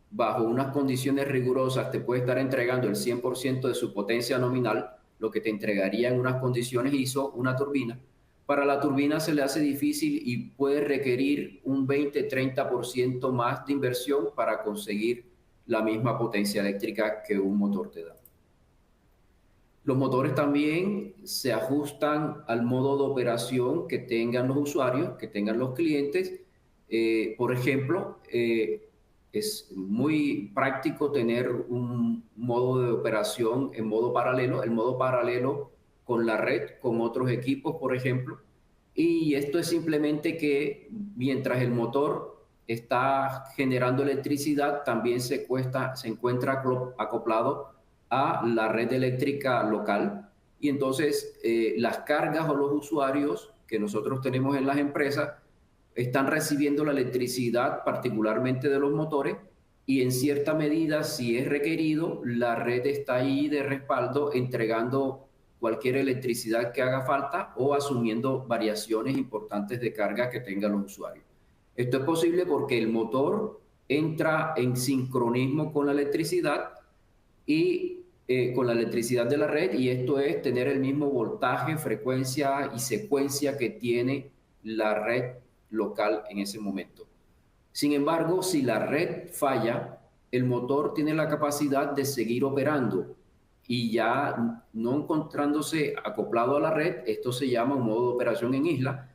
bajo unas condiciones rigurosas, te puede estar entregando el 100% de su potencia nominal, lo que te entregaría en unas condiciones ISO una turbina, para la turbina se le hace difícil y puede requerir un 20-30% más de inversión para conseguir la misma potencia eléctrica que un motor te da. Los motores también se ajustan al modo de operación que tengan los usuarios, que tengan los clientes. Por ejemplo, es muy práctico tener un modo de operación en modo paralelo, el modo paralelo con la red, con otros equipos, por ejemplo. Y esto es simplemente que mientras el motor está generando electricidad, también se encuentra acoplado a la red eléctrica local, y entonces las cargas o los usuarios que nosotros tenemos en las empresas están recibiendo la electricidad particularmente de los motores, y en cierta medida, si es requerido, la red está ahí de respaldo entregando cualquier electricidad que haga falta o asumiendo variaciones importantes de carga que tengan los usuarios. Esto es posible porque el motor entra en sincronismo con la electricidad y con la electricidad de la red, y esto es tener el mismo voltaje, frecuencia y secuencia que tiene la red local en ese momento. Sin embargo, si la red falla, el motor tiene la capacidad de seguir operando y ya no encontrándose acoplado a la red, esto se llama un modo de operación en isla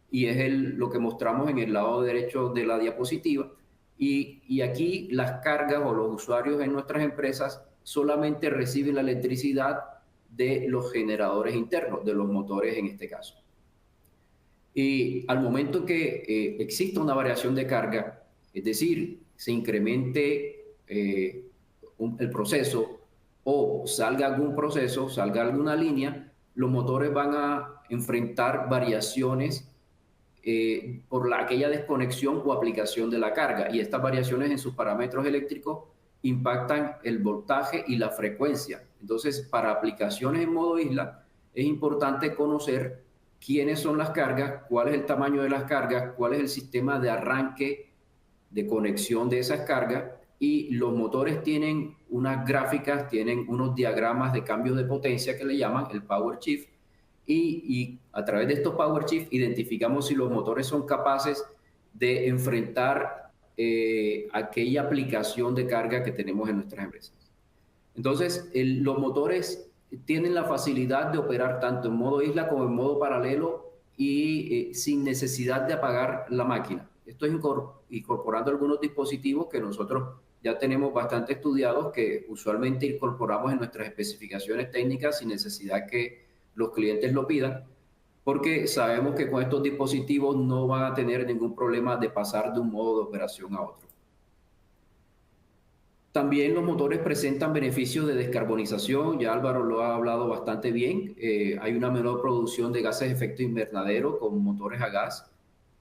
y es lo que mostramos en el lado derecho de la diapositiva. Y aquí las cargas o los usuarios en nuestras empresas solamente reciben la electricidad de los generadores internos, de los motores en este caso. Y al momento que exista una variación de carga, es decir, se incremente el proceso o salga algún proceso, salga alguna línea, los motores van a enfrentar variaciones por aquella desconexión o aplicación de la carga. Y estas variaciones en sus parámetros eléctricos impactan el voltaje y la frecuencia. Entonces, para aplicaciones en modo isla, es importante conocer quiénes son las cargas, cuál es el tamaño de las cargas, cuál es el sistema de arranque de conexión de esas cargas, y los motores tienen unas gráficas, tienen unos diagramas de cambios de potencia que le llaman el Power Shift, y a través de estos Power Shift identificamos si los motores son capaces de enfrentar aquella aplicación de carga que tenemos en nuestras empresas. Entonces, los motores tienen la facilidad de operar tanto en modo isla como en modo paralelo y sin necesidad de apagar la máquina. Esto es incorporando algunos dispositivos que nosotros ya tenemos bastante estudiados, que usualmente incorporamos en nuestras especificaciones técnicas sin necesidad que los clientes lo pidan, porque sabemos que con estos dispositivos no van a tener ningún problema de pasar de un modo de operación a otro. También los motores presentan beneficios de descarbonización, ya Álvaro lo ha hablado bastante bien. Hay una menor producción de gases de efecto invernadero con motores a gas,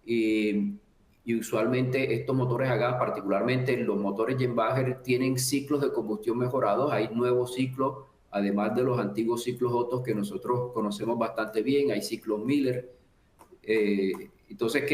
y usualmente estos motores a gas, particularmente los motores Jenbacher, tienen ciclos de combustión mejorados. Hay nuevos ciclos, además de los antiguos ciclos Otto que nosotros conocemos bastante bien. Hay ciclos Miller. Entonces,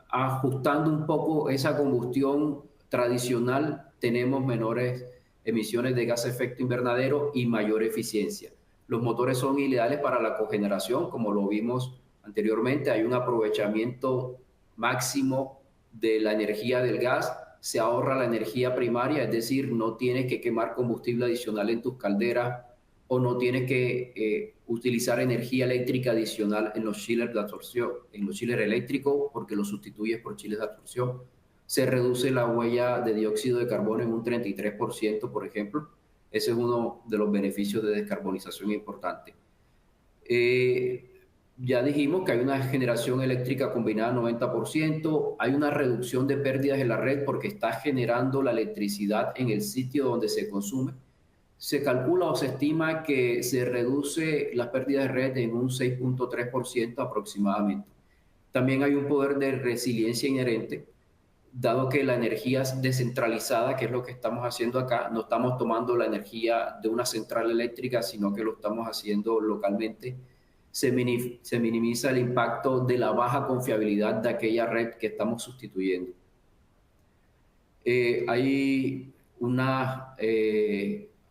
ajustando un poco esa combustión tradicional, tenemos menores emisiones de gas de efecto invernadero y mayor eficiencia. Los motores son ideales para la cogeneración, como lo vimos anteriormente. Hay un aprovechamiento máximo de la energía del gas, se ahorra la energía primaria, es decir, no tienes que quemar combustible adicional en tus calderas o no tienes que utilizar energía eléctrica adicional en los chillers de absorción, en los chillers eléctricos, porque los sustituyes por chillers de absorción. Se reduce la huella de dióxido de carbono en un 33%, por ejemplo. Ese es uno de los beneficios de descarbonización importante. Ya dijimos que hay una generación eléctrica combinada 90%, hay una reducción de pérdidas en la red porque está generando la electricidad en el sitio donde se consume. Se calcula o se estima que se reduce las pérdidas de red en un 6.3% aproximadamente. También hay un poder de resiliencia inherente, dado que la energía es descentralizada, que es lo que estamos haciendo acá. No estamos tomando la energía de una central eléctrica, sino que lo estamos haciendo localmente. Se minimiza el impacto de la baja confiabilidad de aquella red que estamos sustituyendo. Hay una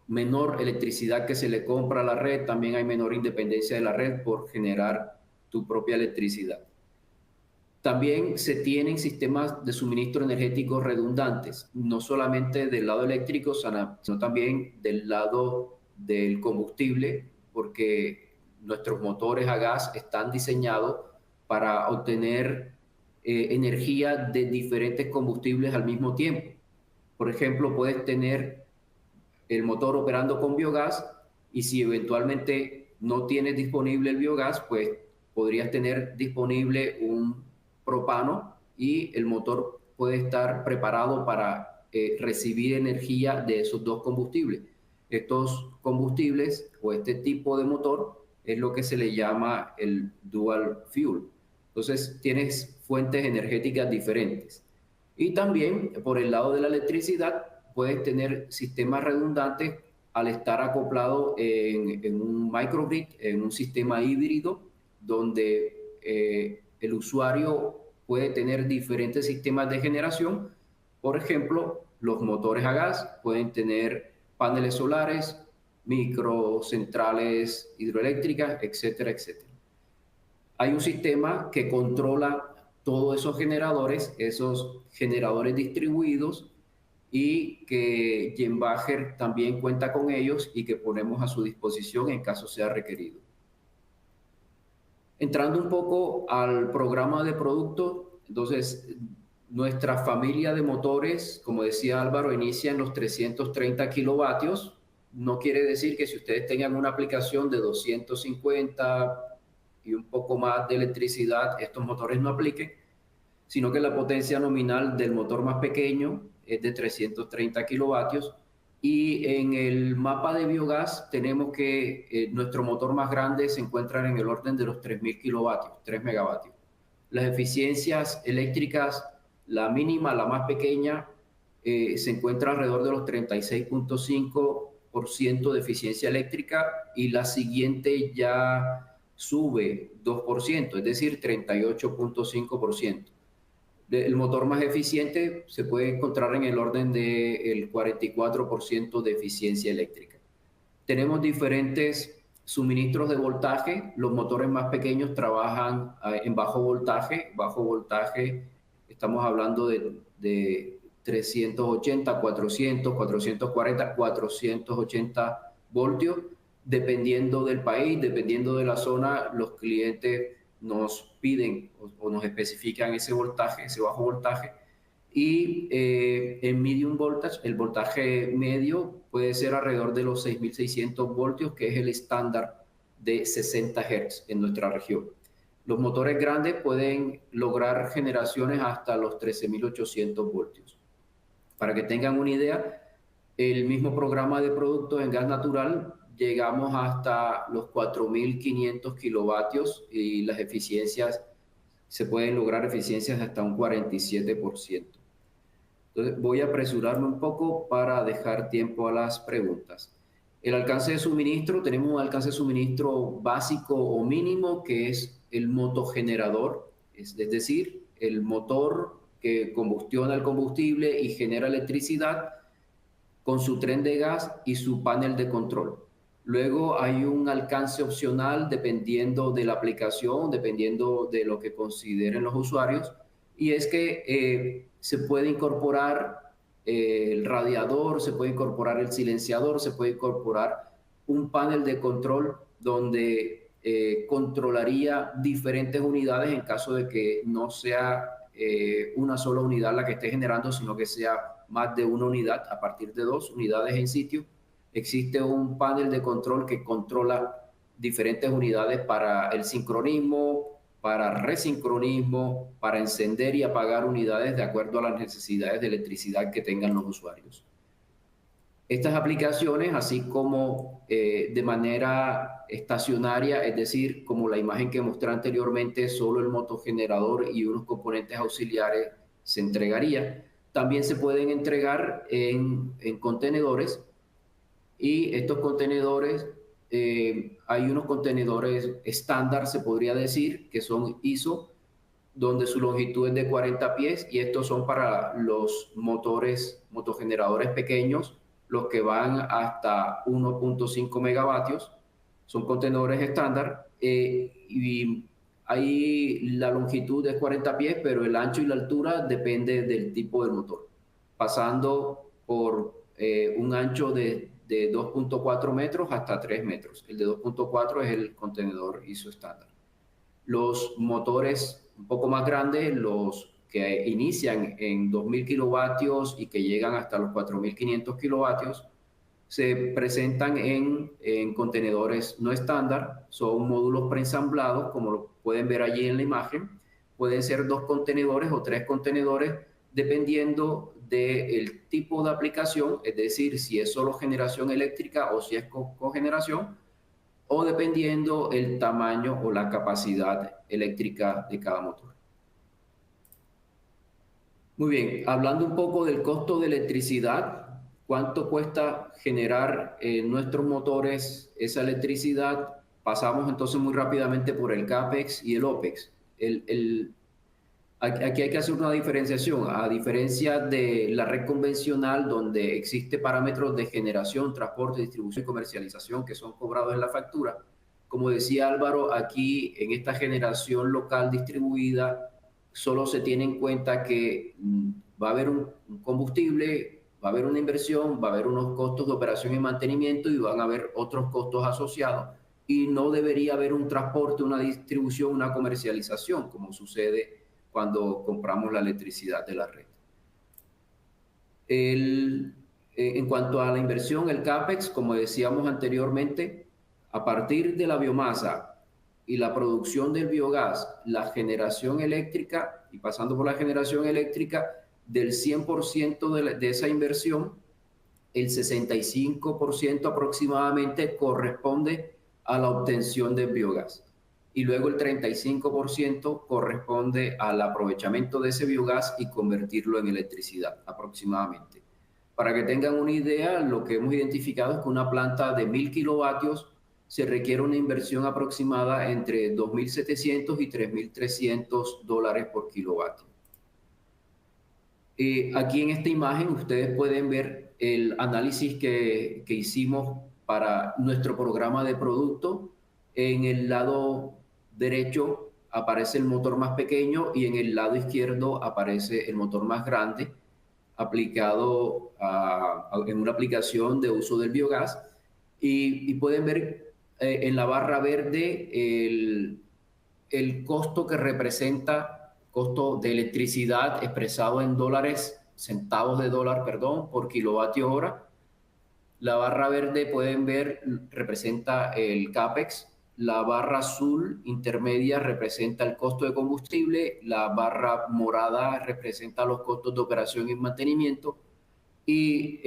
menor electricidad que se le compra a la red, también hay menor independencia de la red por generar tu propia electricidad. También se tienen sistemas de suministro energético redundantes, no solamente del lado eléctrico, sino también del lado del combustible, porque nuestros motores a gas están diseñados para obtener energía de diferentes combustibles al mismo tiempo. Por ejemplo, puedes tener el motor operando con biogás, y si eventualmente no tienes disponible el biogás, pues podrías tener disponible un propano y el motor puede estar preparado para recibir energía de esos dos combustibles. Estos combustibles o este tipo de motor es lo que se le llama el dual fuel. Entonces tienes fuentes energéticas diferentes. Y también por el lado de la electricidad puedes tener sistemas redundantes al estar acoplado en un microgrid, en un sistema híbrido, donde el usuario puede tener diferentes sistemas de generación. Por ejemplo, los motores a gas pueden tener paneles solares, microcentrales hidroeléctricas, etcétera, etcétera. Hay un sistema que controla todos esos generadores distribuidos, y que Jenbacher también cuenta con ellos y que ponemos a su disposición en caso sea requerido. Entrando un poco al programa de producto, entonces nuestra familia de motores, como decía Álvaro, inicia en los 330 kilovatios. No quiere decir que si ustedes tengan una aplicación de 250 y un poco más de electricidad, estos motores no apliquen, sino que la potencia nominal del motor más pequeño es de 330 kilovatios. Y en el mapa de biogás tenemos que nuestro motor más grande se encuentra en el orden de los 3.000 kilovatios, 3 megavatios. Las eficiencias eléctricas, la mínima, la más pequeña, se encuentra alrededor de los 36.5% de eficiencia eléctrica, y la siguiente ya sube 2%, es decir, 38.5%. El motor más eficiente se puede encontrar en el orden del 44% de eficiencia eléctrica. Tenemos diferentes suministros de voltaje. Los motores más pequeños trabajan en bajo voltaje. Bajo voltaje, estamos hablando de 380, 400, 440, 480 voltios. Dependiendo del país, dependiendo de la zona, los clientes nos piden o nos especifican ese voltaje, ese bajo voltaje. Y en medium voltage, el voltaje medio puede ser alrededor de los 6.600 voltios, que es el estándar de 60 Hz en nuestra región. Los motores grandes pueden lograr generaciones hasta los 13.800 voltios. Para que tengan una idea, el mismo programa de productos en gas natural llegamos hasta los 4.500 kilovatios, y las eficiencias, se pueden lograr eficiencias hasta un 47%. Entonces voy a apresurarme un poco para dejar tiempo a las preguntas. El alcance de suministro, tenemos un alcance de suministro básico o mínimo, que es el motogenerador, es decir, el motor que combustiona el combustible y genera electricidad con su tren de gas y su panel de control. Luego hay un alcance opcional dependiendo de la aplicación, dependiendo de lo que consideren los usuarios, y es que se puede incorporar el radiador, se puede incorporar el silenciador, se puede incorporar un panel de control donde controlaría diferentes unidades en caso de que no sea una sola unidad la que esté generando, sino que sea más de una unidad. A partir de 2 unidades en sitio, existe un panel de control que controla diferentes unidades para el sincronismo, para resincronismo, para encender y apagar unidades de acuerdo a las necesidades de electricidad que tengan los usuarios. Estas aplicaciones, así como de manera estacionaria, es decir, como la imagen que mostré anteriormente, solo el motogenerador y unos componentes auxiliares se entregaría, también se pueden entregar en contenedores. Y estos contenedores, hay unos contenedores estándar, se podría decir, que son ISO, donde su longitud es de 40 pies, y estos son para los motogeneradores pequeños, los que van hasta 1.5 megavatios. Son contenedores estándar, y ahí la longitud es 40 pies, pero el ancho y la altura depende del tipo de motor, pasando por un ancho de 2.4 metros hasta 3 metros. El de 2.4 es el contenedor ISO estándar. Los motores un poco más grandes, los que inician en 2.000 kilovatios y que llegan hasta los 4.500 kilovatios, se presentan en contenedores no estándar. Son módulos preensamblados, como lo pueden ver allí en la imagen. Pueden ser 2 contenedores o 3 contenedores, dependiendo del tipo de aplicación, es decir, si es solo generación eléctrica o si es cogeneración, o dependiendo el tamaño o la capacidad eléctrica de cada motor. Muy bien, hablando un poco del costo de electricidad, cuánto cuesta generar nuestros motores esa electricidad, pasamos entonces muy rápidamente por el CAPEX y el OPEX. Aquí hay que hacer una diferenciación. A diferencia de la red convencional, donde existe parámetros de generación, transporte, distribución y comercialización que son cobrados en la factura, como decía Álvaro, aquí en esta generación local distribuida, solo se tiene en cuenta que va a haber un combustible, va a haber una inversión, va a haber unos costos de operación y mantenimiento y van a haber otros costos asociados. Y no debería haber un transporte, una distribución, una comercialización, como sucede cuando compramos la electricidad de la red. En cuanto a la inversión, el CAPEX, como decíamos anteriormente, a partir de la biomasa y la producción del biogás, la generación eléctrica, y pasando por la generación eléctrica, del 100% de esa inversión, el 65% aproximadamente corresponde a la obtención del biogás. Y luego el 35% corresponde al aprovechamiento de ese biogás y convertirlo en electricidad, aproximadamente. Para que tengan una idea, lo que hemos identificado es que una planta de 1000 kilovatios se requiere una inversión aproximada entre 2.700 y 3.300 dólares por kilovatio. Aquí en esta imagen ustedes pueden ver el análisis que hicimos para nuestro programa de producto. En el lado derecho aparece el motor más pequeño y en el lado izquierdo aparece el motor más grande aplicado en una aplicación de uso del biogás. Y pueden ver en la barra verde el costo que representa, costo de electricidad expresado en dólares, centavos de dólar, perdón, por kilovatio hora. La barra verde, pueden ver, representa el CAPEX. La barra azul intermedia representa el costo de combustible. La barra morada representa los costos de operación y mantenimiento. Y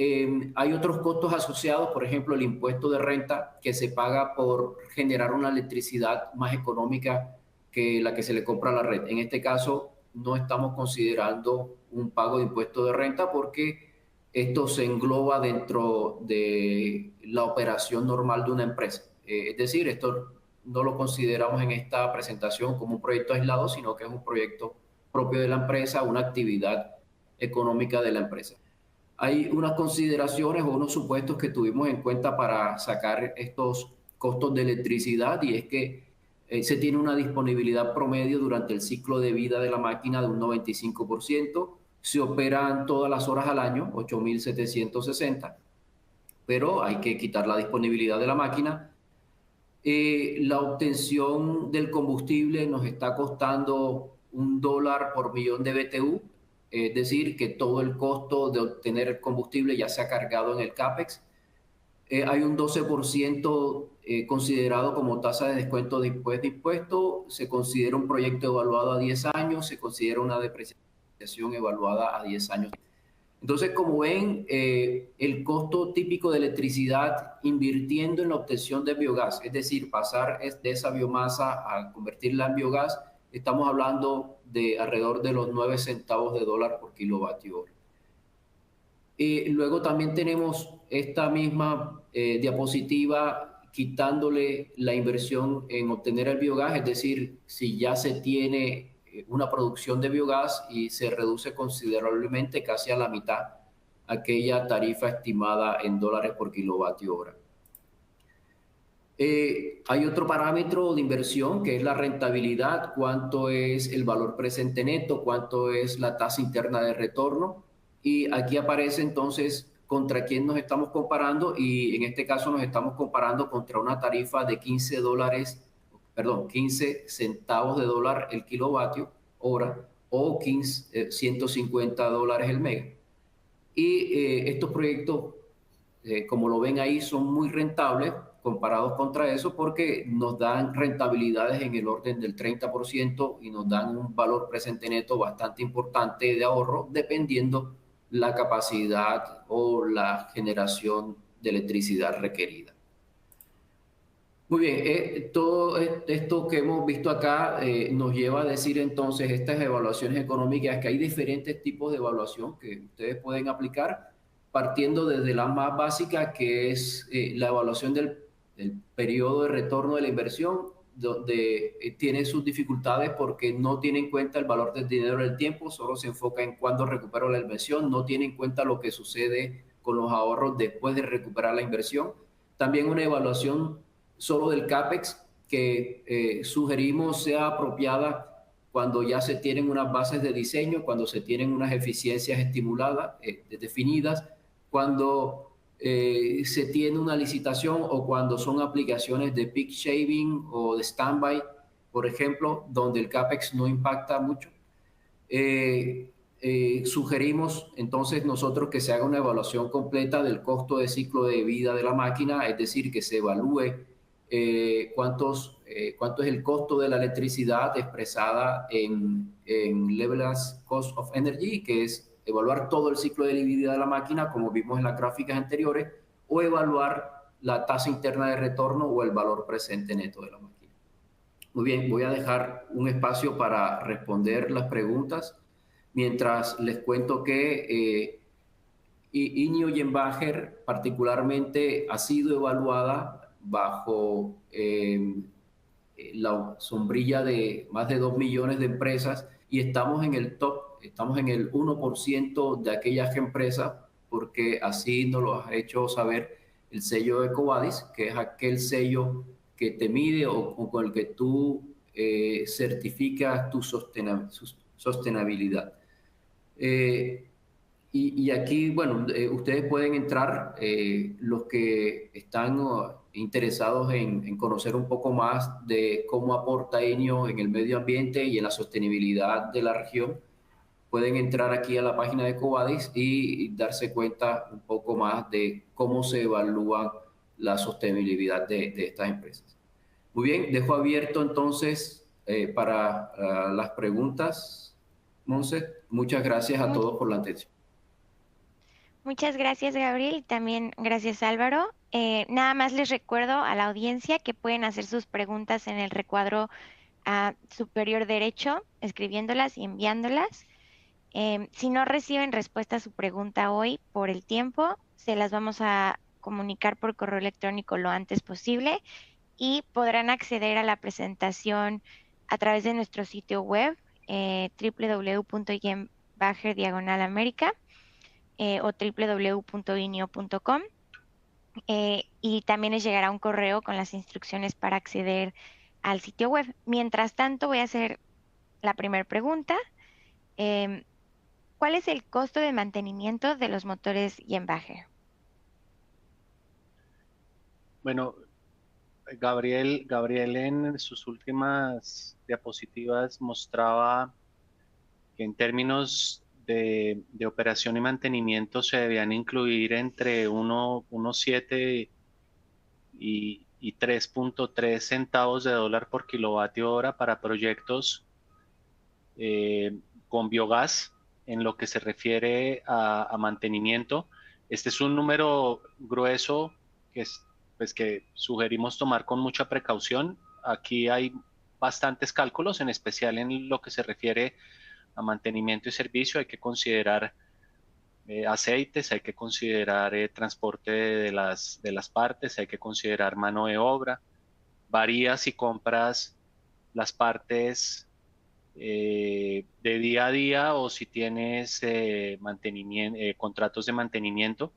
hay otros costos asociados, por ejemplo, el impuesto de renta que se paga por generar una electricidad más económica que la que se le compra a la red. En este caso, no estamos considerando un pago de impuesto de renta porque esto se engloba dentro de la operación normal de una empresa. Es decir, esto no lo consideramos en esta presentación como un proyecto aislado, sino que es un proyecto propio de la empresa, una actividad económica de la empresa. Hay unas consideraciones o unos supuestos que tuvimos en cuenta para sacar estos costos de electricidad, y es que se tiene una disponibilidad promedio durante el ciclo de vida de la máquina de un 95%, se operan todas las horas al año, 8.760, pero hay que quitar la disponibilidad de la máquina. La obtención del combustible nos está costando $1 por millón de BTU, es decir, que todo el costo de obtener el combustible ya se ha cargado en el CAPEX. Hay un 12% considerado como tasa de descuento después de impuestos, se considera un proyecto evaluado a 10 años, se considera una depreciación evaluada a 10 años. Entonces, como ven, el costo típico de electricidad invirtiendo en la obtención de biogás, es decir, pasar de esa biomasa a convertirla en biogás, estamos hablando de alrededor de los 9 centavos de dólar por kilovatio hora. Luego también tenemos esta misma diapositiva quitándole la inversión en obtener el biogás, es decir, si ya se tiene una producción de biogás y se reduce considerablemente, casi a la mitad, aquella tarifa estimada en dólares por kilovatio hora. Hay otro parámetro de inversión que es la rentabilidad, cuánto es el valor presente neto, cuánto es la tasa interna de retorno, y aquí aparece entonces contra quién nos estamos comparando, y en este caso nos estamos comparando contra una tarifa de 15 centavos de dólar el kilovatio hora o 150 dólares el mega. Y estos proyectos, como lo ven ahí, son muy rentables comparados contra eso porque nos dan rentabilidades en el orden del 30% y nos dan un valor presente neto bastante importante de ahorro dependiendo la capacidad o la generación de electricidad requerida. Muy bien, todo esto que hemos visto acá nos lleva a decir entonces estas evaluaciones económicas que hay diferentes tipos de evaluación que ustedes pueden aplicar partiendo desde la más básica, que es la evaluación del periodo de retorno de la inversión, donde tiene sus dificultades porque no tiene en cuenta el valor del dinero en el tiempo, solo se enfoca en cuándo recupero la inversión, no tiene en cuenta lo que sucede con los ahorros después de recuperar la inversión. También una evaluación solo del CAPEX que sugerimos sea apropiada cuando ya se tienen unas bases de diseño, cuando se tienen unas eficiencias estimuladas, definidas, cuando se tiene una licitación o cuando son aplicaciones de peak shaving o de standby, por ejemplo, donde el CAPEX no impacta mucho. Sugerimos entonces nosotros que se haga una evaluación completa del costo de ciclo de vida de la máquina, es decir, que se evalúe cuánto es el costo de la electricidad expresada en Levelized Cost of Energy, que es evaluar todo el ciclo de vida de la máquina, como vimos en las gráficas anteriores, o evaluar la tasa interna de retorno o el valor presente neto de la máquina. Muy bien, voy a dejar un espacio para responder las preguntas, mientras les cuento que Inyo Jenbacher particularmente ha sido evaluada bajo la sombrilla de más de 2 millones de empresas y estamos en el top, estamos en el 1% de aquellas empresas, porque así nos lo ha hecho saber el sello de EcoVadis, que es aquel sello que te mide o con el que tú certificas tu sostenibilidad. Y aquí, bueno, ustedes pueden entrar, los que están interesados en conocer un poco más de cómo aporta Inyo en el medio ambiente y en la sostenibilidad de la región, pueden entrar aquí a la página de EcoVadis y darse cuenta un poco más de cómo se evalúa la sostenibilidad de estas empresas. Muy bien, dejo abierto entonces para las preguntas. Monse, muchas gracias a todos por la atención. Muchas gracias, Gabriel, y también gracias, Álvaro. Nada más les recuerdo a la audiencia que pueden hacer sus preguntas en el recuadro superior derecho, escribiéndolas y enviándolas. Si no reciben respuesta a su pregunta hoy por el tiempo, se las vamos a comunicar por correo electrónico lo antes posible y podrán acceder a la presentación a través de nuestro sitio web, www.jenbacher/América. O www.inio.com, y también les llegará un correo con las instrucciones para acceder al sitio web. Mientras tanto, voy a hacer la primera pregunta. ¿Cuál es el costo de mantenimiento de los motores Jenbacher? Bueno, Gabriel en sus últimas diapositivas mostraba que en términos de operación y mantenimiento se debían incluir entre 1.7 y 3.3 centavos de dólar por kilovatio hora para proyectos con biogás en lo que se refiere a mantenimiento. Este es un número grueso que sugerimos tomar con mucha precaución. Aquí hay bastantes cálculos, en especial en lo que se refiere a mantenimiento y servicio. Hay que considerar aceites, hay que considerar transporte de las partes, hay que considerar mano de obra. Varía si compras las partes de día a día o si tienes contratos de mantenimiento.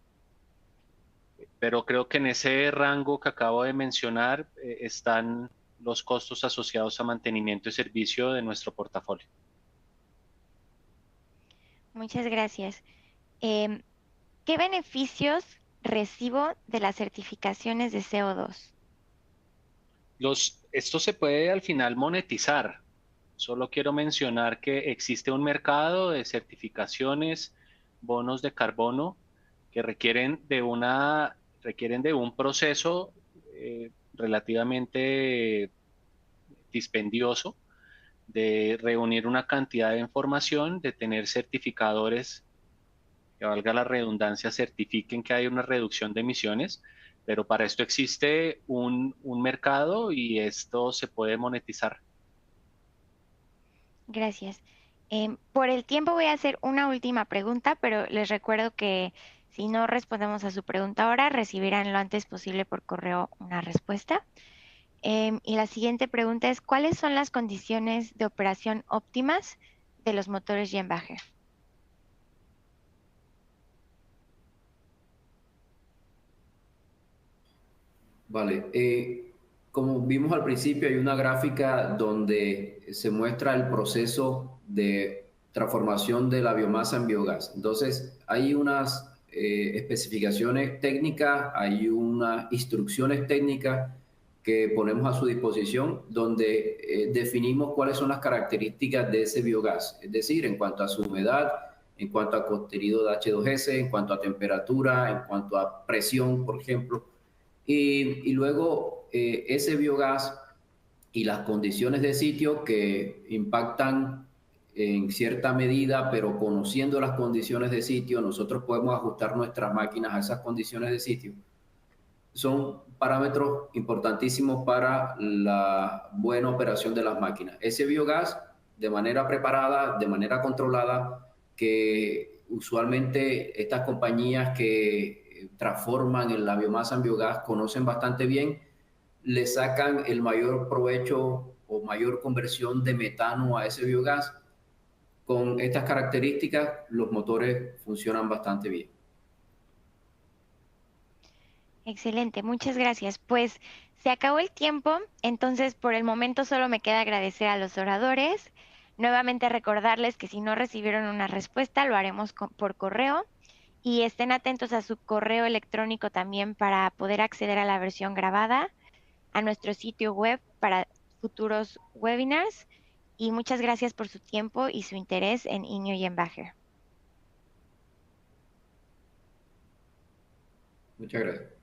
Pero creo que en ese rango que acabo de mencionar están los costos asociados a mantenimiento y servicio de nuestro portafolio. Muchas gracias. ¿Qué beneficios recibo de las certificaciones de CO2? Esto se puede al final monetizar. Solo quiero mencionar que existe un mercado de certificaciones, bonos de carbono, que requieren de un proceso relativamente dispendioso de reunir una cantidad de información, de tener certificadores que, valga la redundancia, certifiquen que hay una reducción de emisiones, pero para esto existe un mercado y esto se puede monetizar. Gracias. Por el tiempo voy a hacer una última pregunta, pero les recuerdo que Si no respondemos a su pregunta ahora, recibirán lo antes posible por correo una respuesta. Y la siguiente pregunta es, ¿cuáles son las condiciones de operación óptimas de los motores Jenbacher? Vale, como vimos al principio, hay una gráfica donde se muestra el proceso de transformación de la biomasa en biogás. Entonces, hay unas especificaciones técnicas, hay unas instrucciones técnicas que ponemos a su disposición donde definimos cuáles son las características de ese biogás, es decir, en cuanto a su humedad, en cuanto a contenido de H2S, en cuanto a temperatura, en cuanto a presión, por ejemplo. Y luego ese biogás y las condiciones de sitio que impactan en cierta medida, pero conociendo las condiciones de sitio, nosotros podemos ajustar nuestras máquinas a esas condiciones de sitio. Son parámetros importantísimos para la buena operación de las máquinas. Ese biogás, de manera preparada, de manera controlada, que usualmente estas compañías que transforman en la biomasa en biogás conocen bastante bien, le sacan el mayor provecho o mayor conversión de metano a ese biogás. Con estas características, los motores funcionan bastante bien. Excelente, muchas gracias. Pues se acabó el tiempo, entonces por el momento solo me queda agradecer a los oradores. Nuevamente recordarles que si no recibieron una respuesta, lo haremos por correo y estén atentos a su correo electrónico también para poder acceder a la versión grabada, a nuestro sitio web para futuros webinars. Y muchas gracias por su tiempo y su interés en INEO Jenbacher. Muchas gracias.